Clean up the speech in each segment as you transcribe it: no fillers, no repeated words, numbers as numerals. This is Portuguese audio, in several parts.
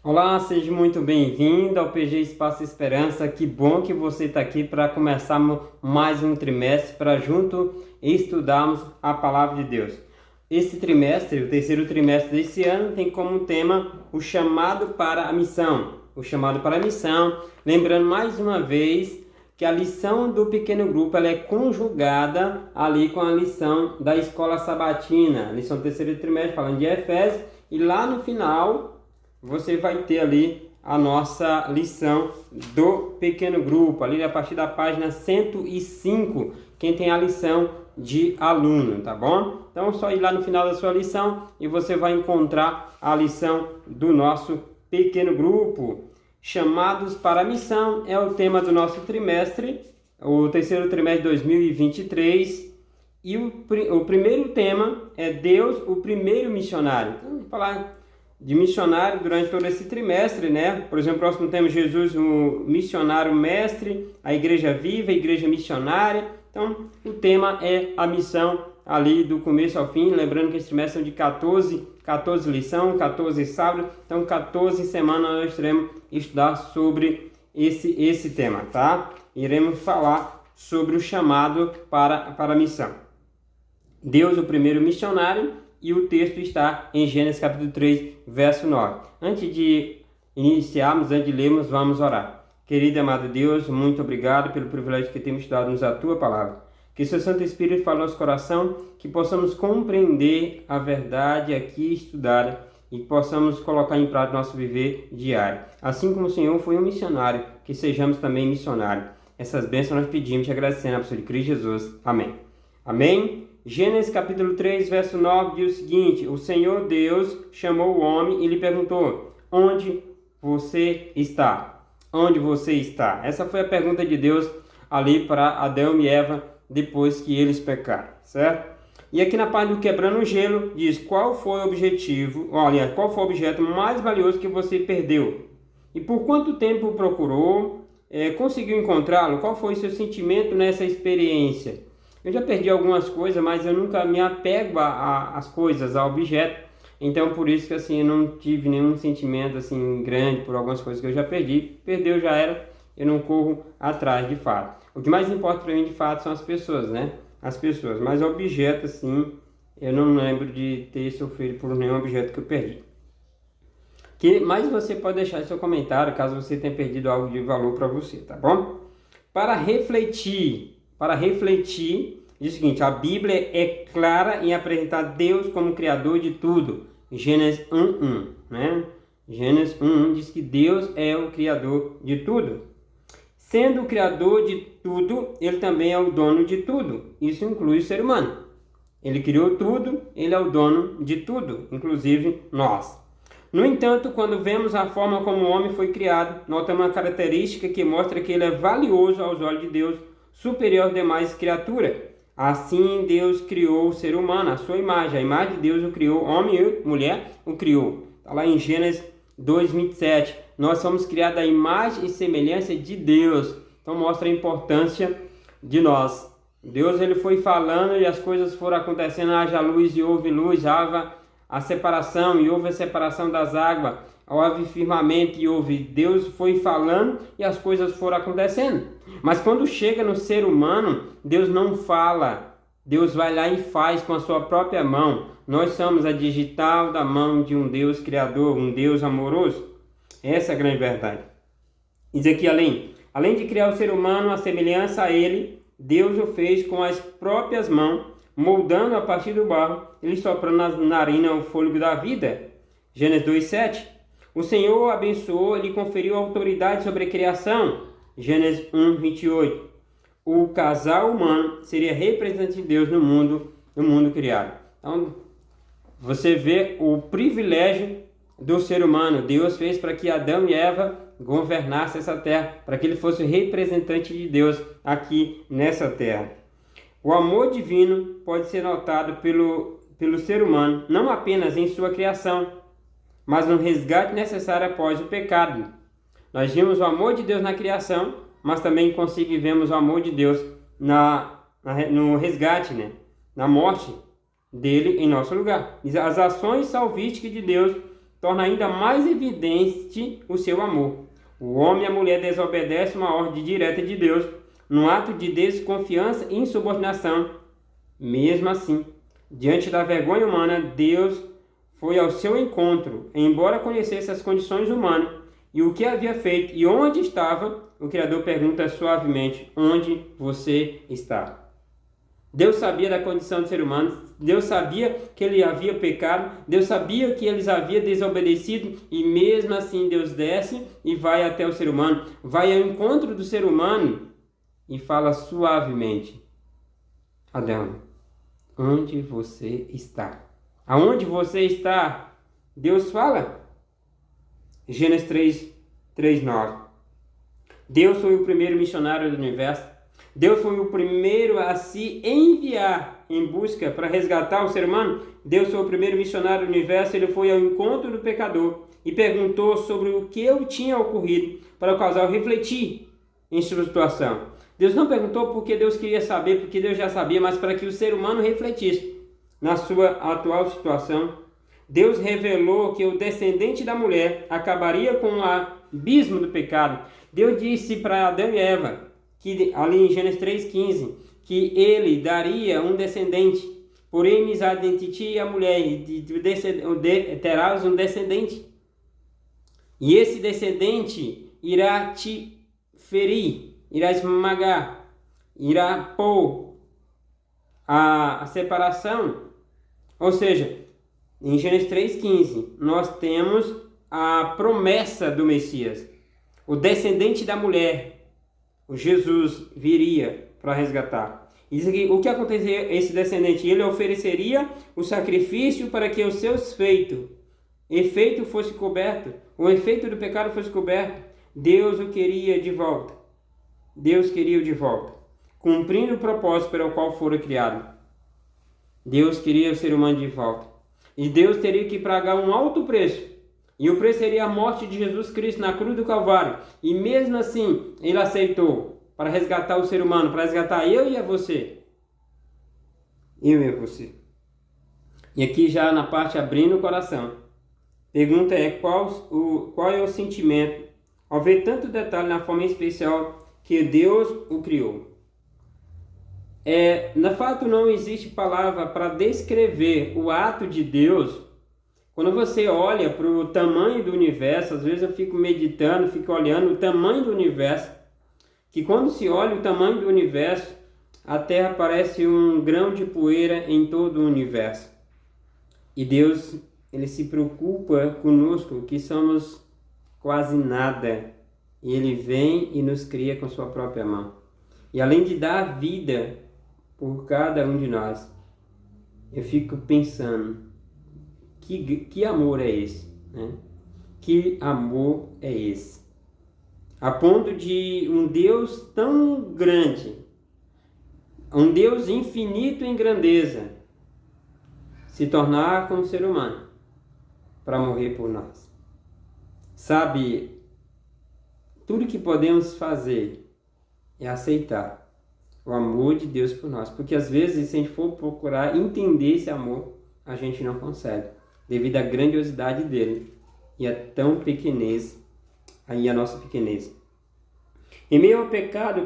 Olá, seja muito bem-vindo ao PG Espaço Esperança. Que bom que você está aqui para começarmos mais um trimestre para junto estudarmos a Palavra de Deus. Esse trimestre, o terceiro trimestre desse ano, tem como tema o chamado para a missão. O chamado para a missão, lembrando mais uma vez que a lição do pequeno grupo ela é conjugada ali com a lição da escola sabatina, a lição do terceiro trimestre falando de Efésios, e lá no final você vai ter ali a nossa lição do pequeno grupo, ali a partir da página 105, quem tem a lição de aluno, tá bom? Então é só ir lá no final da sua lição e você vai encontrar a lição do nosso pequeno grupo. Chamados para a missão é o tema do nosso trimestre, o terceiro trimestre de 2023, e o primeiro tema é Deus, o primeiro missionário. Então, vamos falar de missionário durante todo esse trimestre, né? Por exemplo, próximo tema, Jesus, o missionário mestre, a igreja viva, a igreja missionária. Então, o tema é a missão ali do começo ao fim, lembrando que esse trimestre são de 14 lições, 14 sábados, então 14 semanas nós teremos estudar sobre esse tema, tá? Iremos falar sobre o chamado para a missão. Deus, o primeiro missionário, e o texto está em Gênesis capítulo 3, verso 9. Antes de iniciarmos, antes de lermos, vamos orar. Querido e amado Deus, muito obrigado pelo privilégio que temos estudado a Tua Palavra. Que Seu Santo Espírito fale no nosso coração, que possamos compreender a verdade aqui estudada e possamos colocar em prática nosso viver diário. Assim como o Senhor foi um missionário, que sejamos também missionários. Essas bênçãos nós pedimos e agradecendo a pessoa de Cristo Jesus. Amém. Amém. Gênesis capítulo 3, verso 9 diz o seguinte: o Senhor Deus chamou o homem e lhe perguntou: onde você está? Onde você está? Essa foi a pergunta de Deus ali para Adão e Eva depois que eles pecaram, certo? E aqui na parte do quebrando o gelo diz qual foi o objetivo, olha, qual foi o objeto mais valioso que você perdeu? E por quanto tempo procurou? Conseguiu encontrá-lo? Qual foi o seu sentimento nessa experiência? Eu já perdi algumas coisas, mas eu nunca me apego às coisas, ao objeto. Então, por isso que assim, eu não tive nenhum sentimento assim grande por algumas coisas que eu já perdi. Perdeu, já era, eu não corro atrás de fato. O que mais importa para mim de fato são as pessoas, né? As pessoas. Mas objeto, assim, eu não lembro de ter sofrido por nenhum objeto que eu perdi. Mas você pode deixar seu comentário caso você tenha perdido algo de valor para você, tá bom? Para refletir, diz o seguinte: a Bíblia é clara em apresentar Deus como Criador de tudo. Gênesis 1:1, né? Gênesis 1:1 diz que Deus é o Criador de tudo. Sendo o Criador de tudo, Ele também é o dono de tudo. Isso inclui o ser humano. Ele criou tudo, Ele é o dono de tudo, inclusive nós. No entanto, quando vemos a forma como o homem foi criado, notamos uma característica que mostra que ele é valioso aos olhos de Deus, superior às demais criaturas. Assim, Deus criou o ser humano, a sua imagem. A imagem de Deus o criou, homem e mulher o criou. Está lá em Gênesis 2:27. Nós somos criados à imagem e semelhança de Deus. Então, mostra a importância de nós. Deus ele foi falando e as coisas foram acontecendo. Haja luz e houve luz, haja a separação e houve a separação das águas, houve firmamento e houve. Deus foi falando e as coisas foram acontecendo. Mas quando chega no ser humano, Deus não fala. Deus vai lá e faz com a sua própria mão. Nós somos a digital da mão de um Deus criador, um Deus amoroso. Essa é a grande verdade. Diz aqui além de criar o ser humano, a semelhança a ele, Deus o fez com as próprias mãos, moldando a partir do barro, ele soprando na narina o fôlego da vida. Gênesis 2:7. O Senhor o abençoou e lhe conferiu autoridade sobre a criação. Gênesis 1:28. O casal humano seria representante de Deus no mundo criado. Então, você vê o privilégio do ser humano. Deus fez para que Adão e Eva governassem essa terra, para que ele fosse representante de Deus aqui nessa terra. O amor divino pode ser notado pelo ser humano, não apenas em sua criação, mas no resgate necessário após o pecado. Nós vimos o amor de Deus na criação, mas também vemos o amor de Deus no resgate, né? Na morte dele em nosso lugar. As ações salvíficas de Deus torna ainda mais evidente o seu amor. O homem e a mulher desobedecem uma ordem direta de Deus, num ato de desconfiança e insubordinação. Mesmo assim, diante da vergonha humana, Deus foi ao seu encontro, embora conhecesse as condições humanas e o que havia feito e onde estava. O Criador pergunta suavemente: onde você está? Deus sabia da condição do ser humano, Deus sabia que ele havia pecado, Deus sabia que eles haviam desobedecido, e mesmo assim Deus desce e vai até o ser humano, vai ao encontro do ser humano e fala suavemente: Adão, onde você está? Aonde você está? Deus fala. Gênesis 3:9. Deus foi o primeiro missionário do universo. Deus foi o primeiro a se enviar em busca para resgatar o ser humano. Deus foi o primeiro missionário do universo. Ele foi ao encontro do pecador e perguntou sobre o que tinha ocorrido para o casal refletir em sua situação. Deus não perguntou porque Deus queria saber, porque Deus já sabia, mas para que o ser humano refletisse na sua atual situação. Deus revelou que o descendente da mulher acabaria com o abismo do pecado. Deus disse para Adão e Eva, que ali em Gênesis 3:15, que ele daria um descendente, porém amizade entre ti e a mulher, e terás um descendente. E esse descendente irá te ferir, irá esmagar, irá pôr a separação. Ou seja, em Gênesis 3:15, nós temos a promessa do Messias. O descendente da mulher, o Jesus, viria para resgatar. E diz aqui, o que aconteceria esse descendente? Ele ofereceria o sacrifício para que os seus efeito fosse coberto, o efeito do pecado fosse coberto. Deus o queria de volta. Deus queria o de volta, cumprindo o propósito para o qual fora criado. Deus queria o ser humano de volta. E Deus teria que pagar um alto preço. E o preço seria a morte de Jesus Cristo na cruz do Calvário. E mesmo assim, ele aceitou para resgatar o ser humano, para resgatar eu e a você. Eu e a você. E aqui já na parte abrindo o coração. Pergunta é qual é o sentimento ao ver tanto detalhe na forma especial que Deus o criou. Na fato, não existe palavra para descrever o ato de Deus. Quando você olha para o tamanho do universo, às vezes eu fico meditando, fico olhando o tamanho do universo, que quando se olha o tamanho do universo, a Terra parece um grão de poeira em todo o universo. E Deus, ele se preocupa conosco, que somos quase nada. E ele vem e nos cria com sua própria mão. E além de dar vida por cada um de nós, eu fico pensando, que amor é esse? Né? Que amor é esse? A ponto de um Deus tão grande, um Deus infinito em grandeza, se tornar como ser humano para morrer por nós. Sabe, tudo que podemos fazer é aceitar o amor de Deus por nós. Porque às vezes, se a gente for procurar entender esse amor, a gente não consegue, devido à grandiosidade dele e a tão pequenez, aí a nossa pequenez. Em meio ao pecado,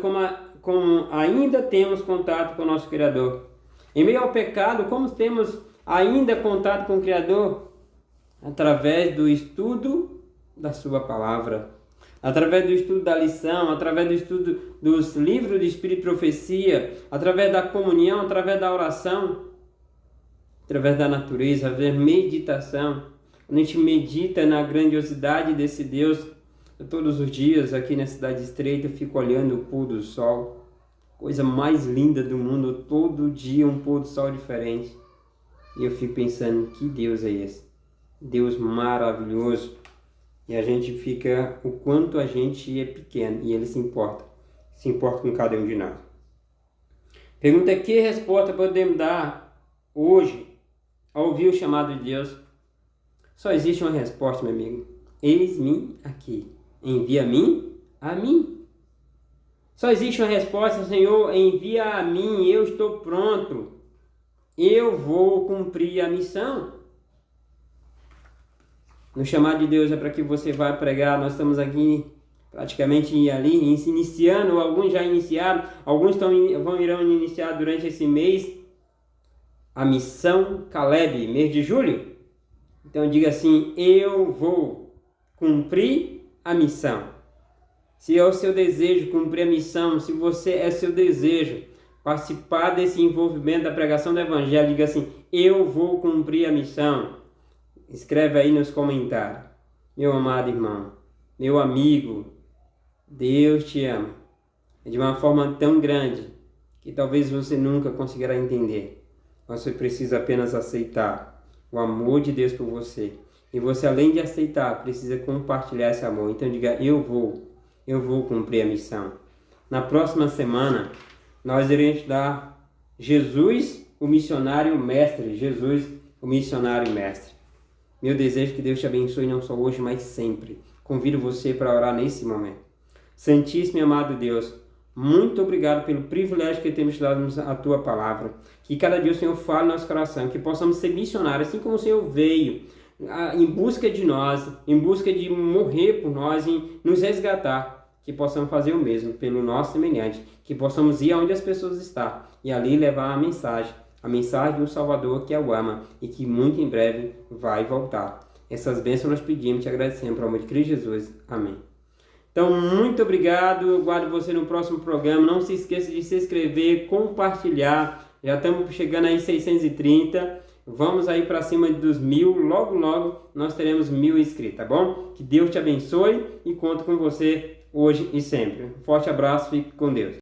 como ainda temos contato com o nosso Criador. Em meio ao pecado, como temos ainda contato com o Criador? Através do estudo da sua palavra, através do estudo da lição, através do estudo dos livros de Espírito e Profecia, através da comunhão, através da oração, através da natureza, através da meditação. Quando a gente medita na grandiosidade desse Deus, todos os dias aqui na Cidade Estreita eu fico olhando o pôr do sol, coisa mais linda do mundo, todo dia um pôr do sol diferente. E eu fico pensando, que Deus é esse? Deus maravilhoso. E a gente fica, o quanto a gente é pequeno, e Ele se importa com cada um de nós. Pergunta, que resposta podemos dar hoje ao ouvir o chamado de Deus? Só existe uma resposta, meu amigo. Eis-me aqui, envia-me a mim. Só existe uma resposta, Senhor, envia a mim, eu estou pronto. Eu vou cumprir a missão. No chamado de Deus é para que você vá pregar. Nós estamos aqui praticamente ali iniciando, alguns já iniciaram, alguns irão iniciar durante esse mês a missão Caleb, mês de julho. Então diga assim: eu vou cumprir a missão. Se é o seu desejo cumprir a missão, se você é seu desejo participar desse envolvimento da pregação do evangelho, diga assim: eu vou cumprir a missão. Escreve aí nos comentários. Meu amado irmão, meu amigo, Deus te ama de uma forma tão grande que talvez você nunca conseguirá entender. Você precisa apenas aceitar o amor de Deus por você. E você, além de aceitar, precisa compartilhar esse amor. Então diga: eu vou cumprir a missão. Na próxima semana, nós iremos estudar Jesus, o missionário mestre. Jesus, o missionário mestre. Meu desejo é que Deus te abençoe não só hoje, mas sempre. Convido você para orar nesse momento. Santíssimo e amado Deus, muito obrigado pelo privilégio que temos dado a Tua palavra. Que cada dia o Senhor fale no nosso coração, que possamos ser missionários, assim como o Senhor veio em busca de nós, em busca de morrer por nós, em nos resgatar. Que possamos fazer o mesmo pelo nosso semelhante, que possamos ir aonde as pessoas estão e ali levar a mensagem do Salvador que o ama e que muito em breve vai voltar. Essas bênçãos nós pedimos e te agradecemos, para o amor de Cristo Jesus. Amém. Então, muito obrigado, eu guardo você no próximo programa. Não se esqueça de se inscrever, compartilhar. Já estamos chegando aí 630. Vamos aí para cima dos 1000. Logo, logo nós teremos 1000 inscritos, tá bom? Que Deus te abençoe e conto com você hoje e sempre. Um forte abraço, fique com Deus.